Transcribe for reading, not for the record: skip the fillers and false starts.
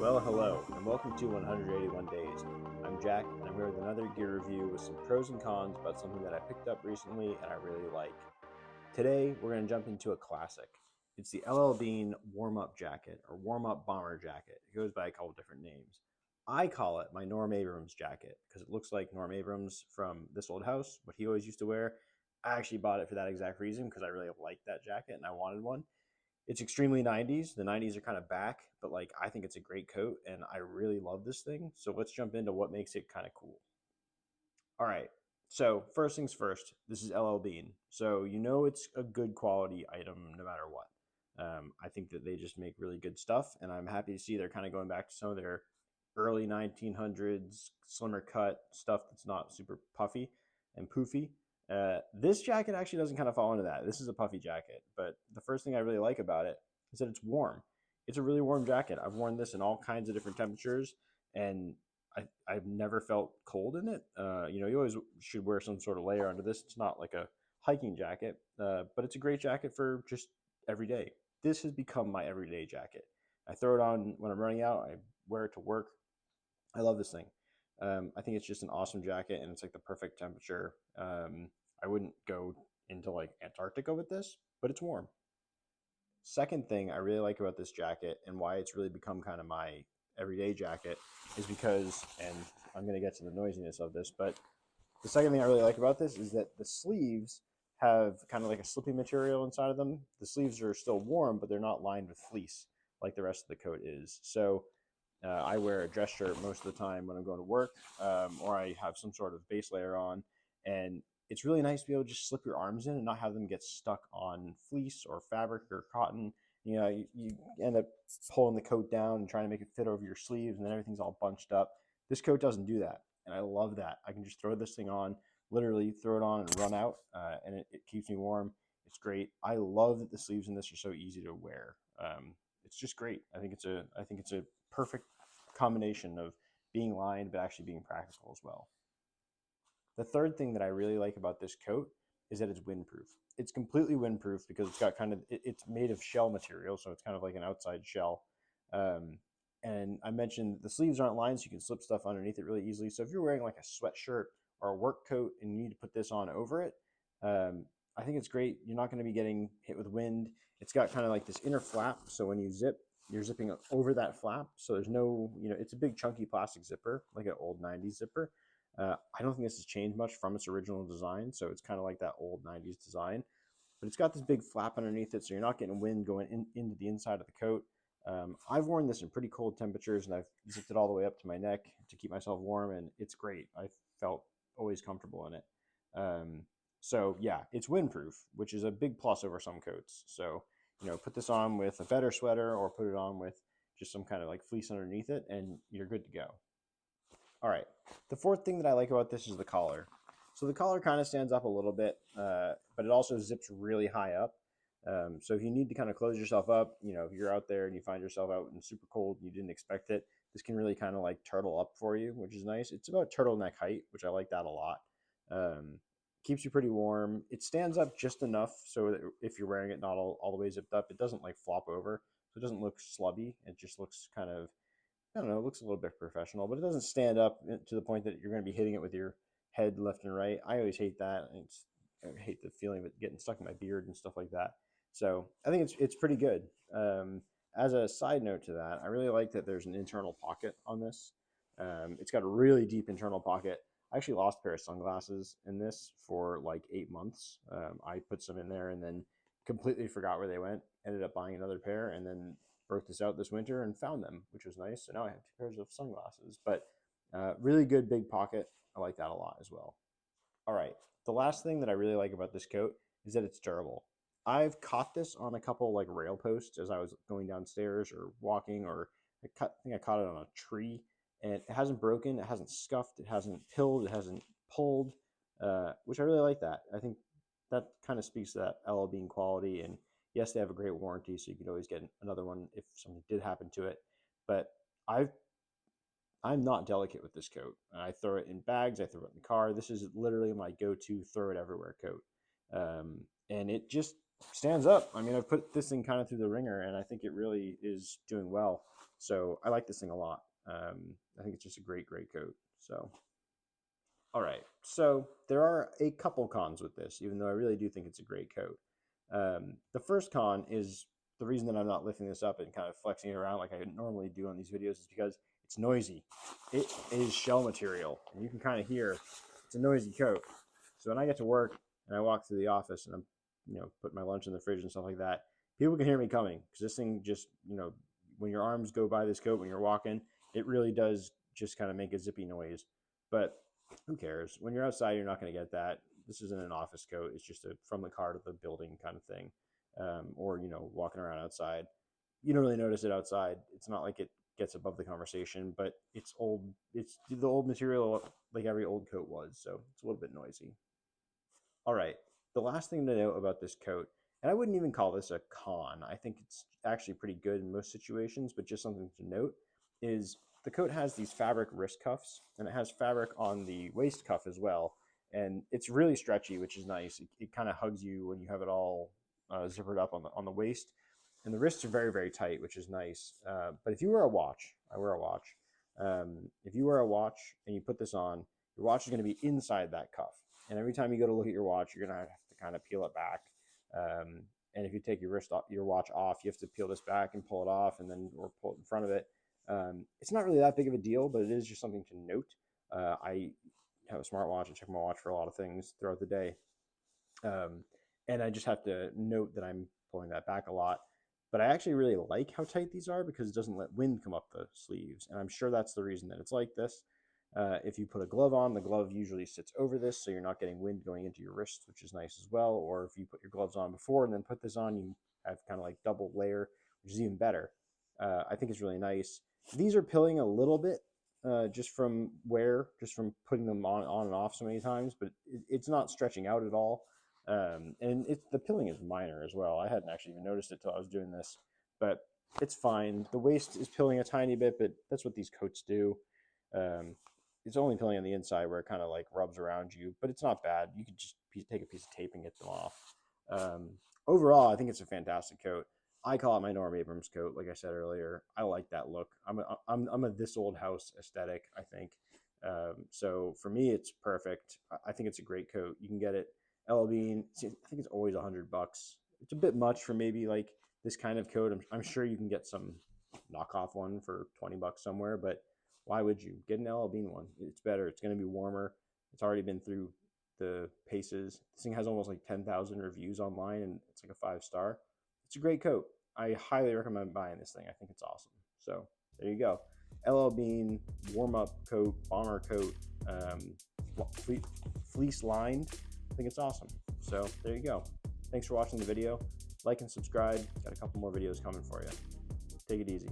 Well, hello, and welcome to 181 Days. I'm Jack, and I'm here with another gear review with some pros and cons about something that I picked up recently and I really like. Today, we're going to jump into a classic. It's the LL Bean warm-up jacket, or warm-up bomber jacket. It goes by a couple different names. I call it my Norm Abrams jacket because it looks like Norm Abrams from This Old House, what he always used to wear. I actually bought it for that exact reason because I really liked that jacket and I wanted one. It's extremely 90s. The 90s are kind of back, but like I think it's a great coat and I really love this thing. So let's jump into what makes it kind of cool. All right. So first things first, this is LL Bean. So you know it's a good quality item no matter what. I think that they just make really good stuff, and I'm happy to see they're kind of going back to some of their early 1900s slimmer cut stuff that's not super puffy and poofy. This jacket actually doesn't kind of fall into that. This is a puffy jacket, but the first thing I really like about it is that it's warm. It's a really warm jacket. I've worn this in all kinds of different temperatures, and I've never felt cold in it. You always should wear some sort of layer under this. It's not like a hiking jacket, but it's a great jacket for just every day. This has become my everyday jacket. I throw it on when I'm running out. I wear it to work. I love this thing. I think it's just an awesome jacket, and it's like the perfect temperature. I wouldn't go into like Antarctica with this, but it's warm. Second thing I really like about this jacket and why it's really become kind of my everyday jacket is because, and I'm going to get to the noisiness of this, but the second thing I really like about this is that the sleeves have kind of like a slippy material inside of them. The sleeves are still warm, but they're not lined with fleece like the rest of the coat is. So I wear a dress shirt most of the time when I'm going to work, or I have some sort of base layer on, and it's really nice to be able to just slip your arms in and not have them get stuck on fleece or fabric or cotton. You end up pulling the coat down and trying to make it fit over your sleeves, and then everything's all bunched up. This coat doesn't do that, and I love that. I can just throw this thing on, literally throw it on and run out, and it keeps me warm. It's great. I love that the sleeves in this are so easy to wear. It's just great. I think it's a perfect combination of being lined but actually being practical as well. The third thing that I really like about this coat is that it's windproof. It's completely windproof because it's got it's made of shell material, so it's kind of like an outside shell. Um, and I mentioned the sleeves aren't lined, so you can slip stuff underneath it really easily. So if you're wearing like a sweatshirt or a work coat and you need to put this on over it, I think it's great. You're not going to be getting hit with wind. It's got kind of like this inner flap, so when you zip, you're zipping over that flap. So there's no, it's a big chunky plastic zipper, like an old 90s zipper. I don't think this has changed much from its original design, so it's kind of like that old 90s design. But it's got this big flap underneath it, so you're not getting wind going into the inside of the coat. I've worn this in pretty cold temperatures, and I've zipped it all the way up to my neck to keep myself warm, and it's great. I felt always comfortable in it. So yeah, it's windproof, which is a big plus over some coats. So put this on with a better sweater or put it on with just some kind of like fleece underneath it, and you're good to go. All right. The fourth thing that I like about this is the collar. So the collar kind of stands up a little bit, but it also zips really high up. So if you need to kind of close yourself up, if you're out there and you find yourself out in super cold and you didn't expect it, this can really kind of like turtle up for you, which is nice. It's about turtleneck height, which I like that a lot. Keeps you pretty warm. It stands up just enough so that if you're wearing it not all the way zipped up, it doesn't like flop over. So it doesn't look slubby. It just looks kind of, I don't know, it looks a little bit professional, but it doesn't stand up to the point that you're going to be hitting it with your head left and right. I always hate that. I hate the feeling of it getting stuck in my beard and stuff like that. So I think it's pretty good. As a side note to that, I really like that there's an internal pocket on this. It's got a really deep internal pocket. I actually lost a pair of sunglasses in this for like 8 months. I put some in there and then completely forgot where they went. Ended up buying another pair and then broke this out this winter and found them, which was nice. So now I have two pairs of sunglasses, but really good big pocket. I like that a lot as well. All right. The last thing that I really like about this coat is that it's durable. I've caught this on a couple like rail posts as I was going downstairs or walking, or I think I caught it on a tree, and it hasn't broken, it hasn't scuffed, it hasn't pilled, it hasn't pulled, which I really like that. I think that kind of speaks to that LL Bean quality. And yes, they have a great warranty, so you could always get another one if something did happen to it. But I'm not delicate with this coat. I throw it in bags. I throw it in the car. This is literally my go-to throw it everywhere coat. And it just stands up. I mean, I've put this thing kind of through the ringer, and I think it really is doing well. So I like this thing a lot. I think it's just a great coat. So, all right. So there are a couple cons with this, even though I really do think it's a great coat. The first con is the reason that I'm not lifting this up and kind of flexing it around like I normally do on these videos is because it's noisy. It is shell material, and you can kind of hear it's a noisy coat. So when I get to work and I walk through the office and I'm, putting my lunch in the fridge and stuff like that, people can hear me coming because this thing just, when your arms go by this coat when you're walking, it really does just kind of make a zippy noise. But who cares? When you're outside, you're not going to get that. This isn't an office coat. It's just a from the car to the building kind of thing. Or, walking around outside. You don't really notice it outside. It's not like it gets above the conversation, but it's old. It's the old material like every old coat was. So it's a little bit noisy. All right. The last thing to note about this coat, and I wouldn't even call this a con. I think it's actually pretty good in most situations, but just something to note is the coat has these fabric wrist cuffs, and it has fabric on the waist cuff as well. And it's really stretchy, which is nice. It kind of hugs you when you have it all zippered up on the waist. And the wrists are very, very tight, which is nice. But if you wear a watch, I wear a watch. If you wear a watch and you put this on, your watch is going to be inside that cuff. And every time you go to look at your watch, you're going to have to kind of peel it back. And if you take your watch off, you have to peel this back and pull it off, and then or pull it in front of it. It's not really that big of a deal, but it is just something to note. I have a smartwatch. I check my watch for a lot of things throughout the day. And I just have to note that I'm pulling that back a lot. But I actually really like how tight these are because it doesn't let wind come up the sleeves. And I'm sure that's the reason that it's like this. If you put a glove on, the glove usually sits over this, so you're not getting wind going into your wrist, which is nice as well. Or if you put your gloves on before and then put this on, you have kind of like double layer, which is even better. I think it's really nice. These are pilling a little bit just from putting them on and off so many times, but it's not stretching out at all. And the pilling is minor as well. I hadn't actually even noticed it till I was doing this, but it's fine. The waist is pilling a tiny bit, but that's what these coats do. It's only pilling on the inside where it kind of like rubs around you, but it's not bad. You could just take a piece of tape and get them off. Overall, I think it's a fantastic coat. I call it my Norm Abrams coat. Like I said earlier, I like that look. I'm a this old house aesthetic, I think. So for me, it's perfect. I think it's a great coat. You can get it LL Bean. I think it's always $100. It's a bit much for maybe like this kind of coat. I'm sure you can get some knockoff one for $20 somewhere, but why would you get an LL Bean one? It's better. It's going to be warmer. It's already been through the paces. This thing has almost like 10,000 reviews online, and it's like a 5-star. It's a great coat. I highly recommend buying this thing. I think it's awesome. So there you go. LL Bean warm-up coat, bomber coat, fleece lined. I think it's awesome. So there you go. Thanks for watching the video. Like and subscribe. Got a couple more videos coming for you. Take it easy.